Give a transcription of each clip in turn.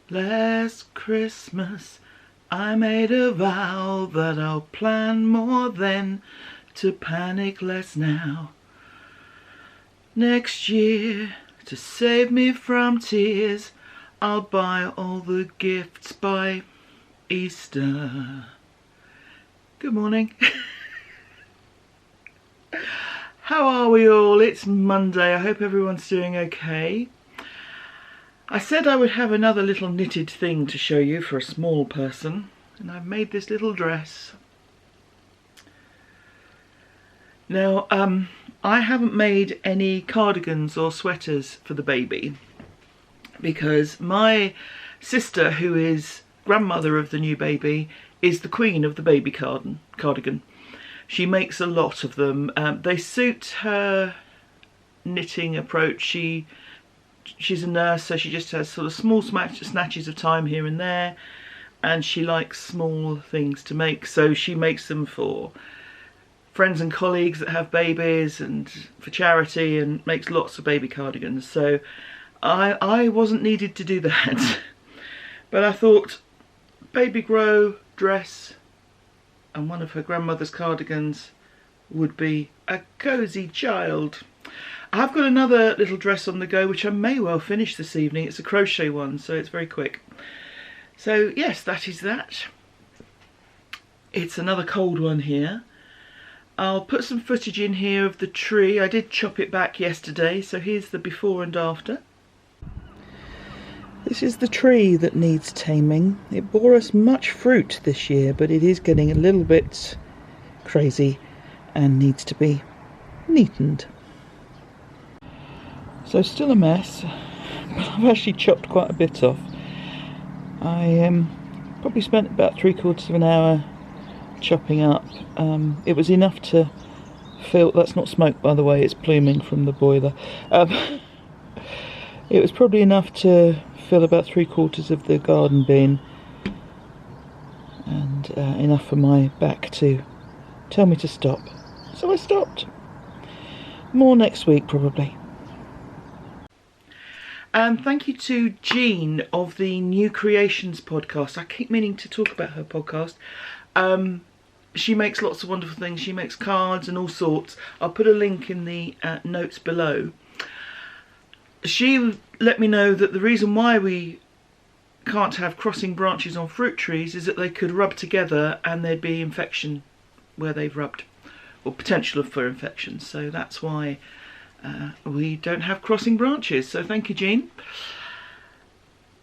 Last Christmas I made a vow that I'll plan more then, to panic less now. Next year, to save me from tears, I'll buy all the gifts by Easter. Good morning. How are we all? It's Monday. I hope everyone's doing okay. I said I would have another little knitted thing to show you for a small person, and I've made this little dress. Now, I haven't made any cardigans or sweaters for the baby because my sister, who is grandmother of the new baby, is the queen of the baby cardigan. She makes a lot of them. They suit her knitting approach. She's a nurse, so she just has sort of small snatches of time here and there, and she likes small things to make, so she makes them for friends and colleagues that have babies and for charity, and makes lots of baby cardigans. So I wasn't needed to do that. But I thought baby grow dress and one of her grandmother's cardigans would be a cosy child. I've got another little dress on the go which I may well finish this evening. It's a crochet one, so it's very quick. So yes, that is that. It's another cold one here. I'll put some footage in here of the tree. I did chop it back yesterday, so here's the before and after. This is the tree that needs taming. It bore us much fruit this year, but it is getting a little bit crazy and needs to be neatened. So still a mess, but I've actually chopped quite a bit off. I probably spent about 3/4 of an hour chopping up. It was enough to fill, that's not smoke by the way, it's pluming from the boiler. It was probably enough to fill about 3/4 of the garden bin, and enough for my back to tell me to stop. So I stopped. More next week probably. And thank you to Jean of the New Creations podcast. I keep meaning to talk about her podcast. She makes lots of wonderful things. She makes cards and all sorts. I'll put a link in the notes below. She let me know that the reason why we can't have crossing branches on fruit trees is that they could rub together and there'd be infection where they've rubbed, or potential for infection. So that's why we don't have crossing branches. So thank you, Jean.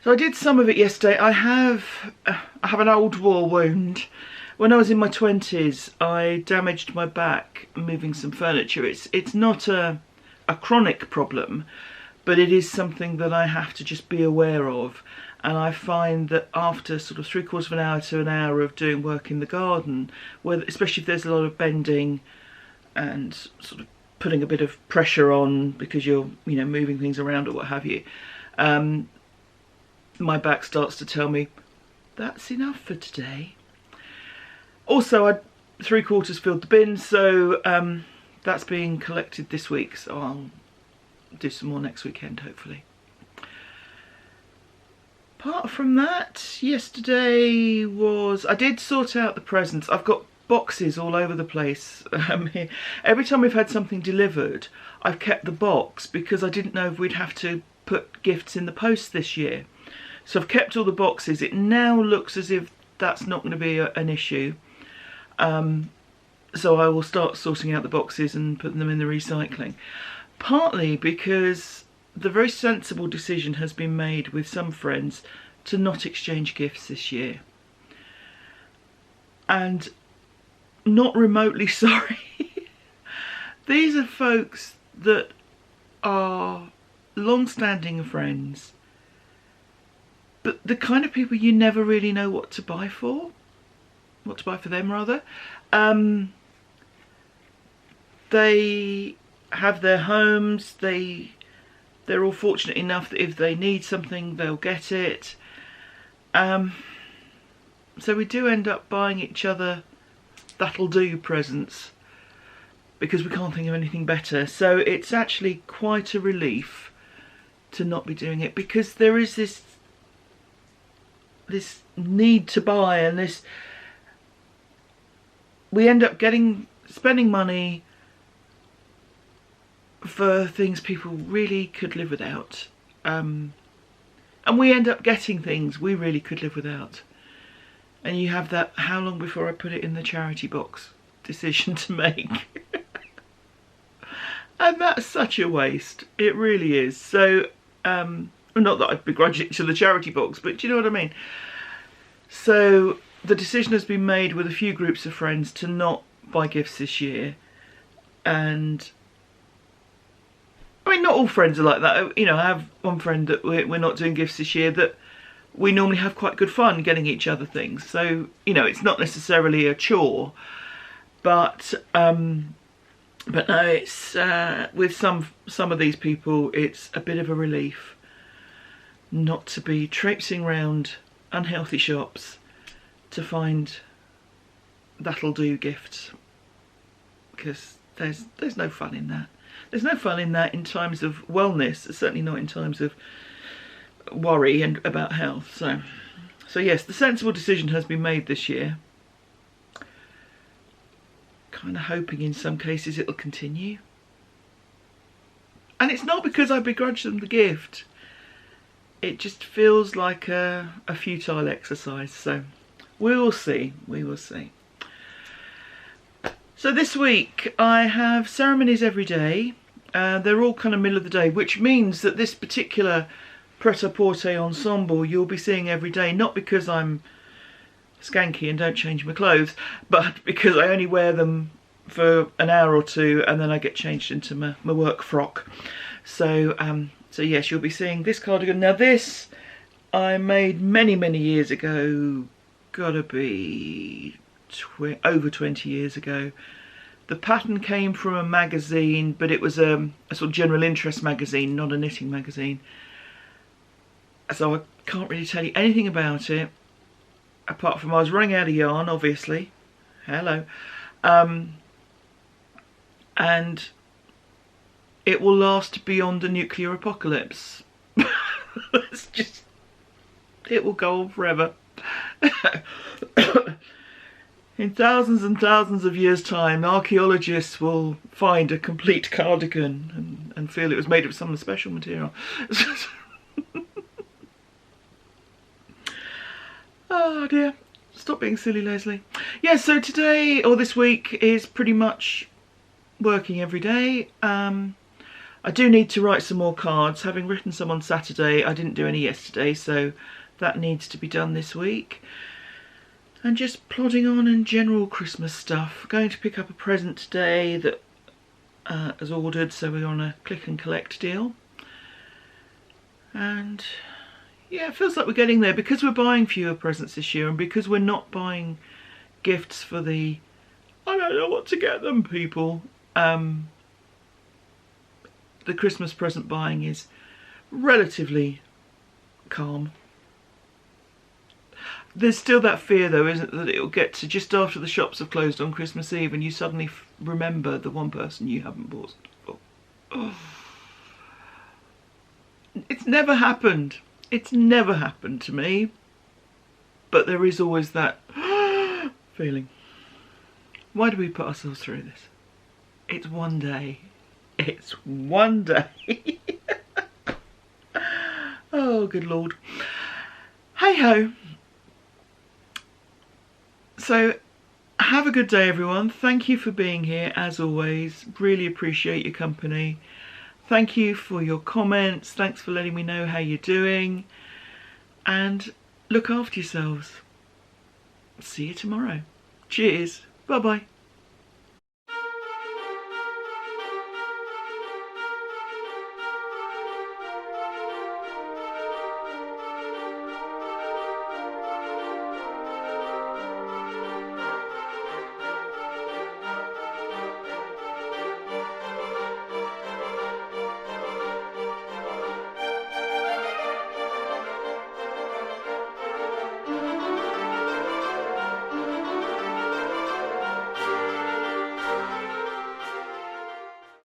So I did some of it yesterday. I have an old war wound. When I was in my 20s, I damaged my back moving some furniture. It's not a chronic problem, but it is something that I have to just be aware of. And I find that after sort of 3/4 of an hour to an hour of doing work in the garden, especially if there's a lot of bending and sort of putting a bit of pressure on because you're moving things around or what have you, my back starts to tell me that's enough for today. Also, I 3/4 filled the bin, so that's being collected this week, so I'll do some more next weekend hopefully. Apart from that, yesterday I did sort out the presents. I've got boxes all over the place. Every time we've had something delivered, I've kept the box because I didn't know if we'd have to put gifts in the post this year. So I've kept all the boxes. It now looks as if that's not going to be an issue. So I will start sorting out the boxes and putting them in the recycling. Partly because the very sensible decision has been made with some friends to not exchange gifts this year. And not remotely sorry. These are folks that are long-standing friends, but the kind of people you never really know what to buy for. What to buy for them, rather. They have their homes, they're all fortunate enough that if they need something, they'll get it. So we do end up buying each other that'll do presents because we can't think of anything better. So it's actually quite a relief to not be doing it, because there is this need to buy, and this, we end up spending money for things people really could live without, and we end up getting things we really could live without, and you have that how long before I put it in the charity box decision to make. And that's such a waste, it really is. So not that I begrudge it to the charity box, but do you know what I mean? So the decision has been made with a few groups of friends to not buy gifts this year. And I mean, not all friends are like that. You know, I have one friend that we're not doing gifts this year, that we normally have quite good fun getting each other things. So, you know, it's not necessarily a chore, but no, it's with some of these people, it's a bit of a relief not to be traipsing around unhealthy shops to find that'll do gifts, because there's no fun in that. There's no fun in that in times of wellness, certainly not in times of worry and about health. So yes, the sensible decision has been made this year. Kind of hoping in some cases it'll continue. And it's not because I begrudge them the gift. It just feels like a futile exercise. So we will see, we will see. So this week I have ceremonies every day. They're all kind of middle of the day, which means that this particular pret-a-porter ensemble you'll be seeing every day, not because I'm skanky and don't change my clothes, but because I only wear them for an hour or two and then I get changed into my work frock. So yes, you'll be seeing this cardigan. Now this I made many years ago, gotta be over 20 years ago. The pattern came from a magazine, but it was a sort of general interest magazine, not a knitting magazine. So I can't really tell you anything about it, apart from I was running out of yarn, obviously. Hello. And it will last beyond the nuclear apocalypse. It's just, it will go on forever. In thousands and thousands of years' time, archaeologists will find a complete cardigan and feel it was made of some special material. Oh dear, stop being silly, Lesley. Yeah, so today, or this week, is pretty much working every day. I do need to write some more cards. Having written some on Saturday, I didn't do any yesterday, so that needs to be done this week. And just plodding on in general Christmas stuff. Going to pick up a present today that is ordered, so we're on a click and collect deal. And yeah, it feels like we're getting there, because we're buying fewer presents this year, and because we're not buying gifts for the I don't know what to get them people. The Christmas present buying is relatively calm. There's still that fear though, isn't it, that it'll get to just after the shops have closed on Christmas Eve and you suddenly remember the one person you haven't bought for. Oh. It's never happened. It's never happened to me. But there is always that feeling. Why do we put ourselves through this? It's one day. It's one day. Oh, good Lord. Hey ho. So, have a good day everyone. Thank you for being here as always. Really appreciate your company. Thank you for your comments. Thanks for letting me know how you're doing. And look after yourselves. See you tomorrow. Cheers. Bye bye.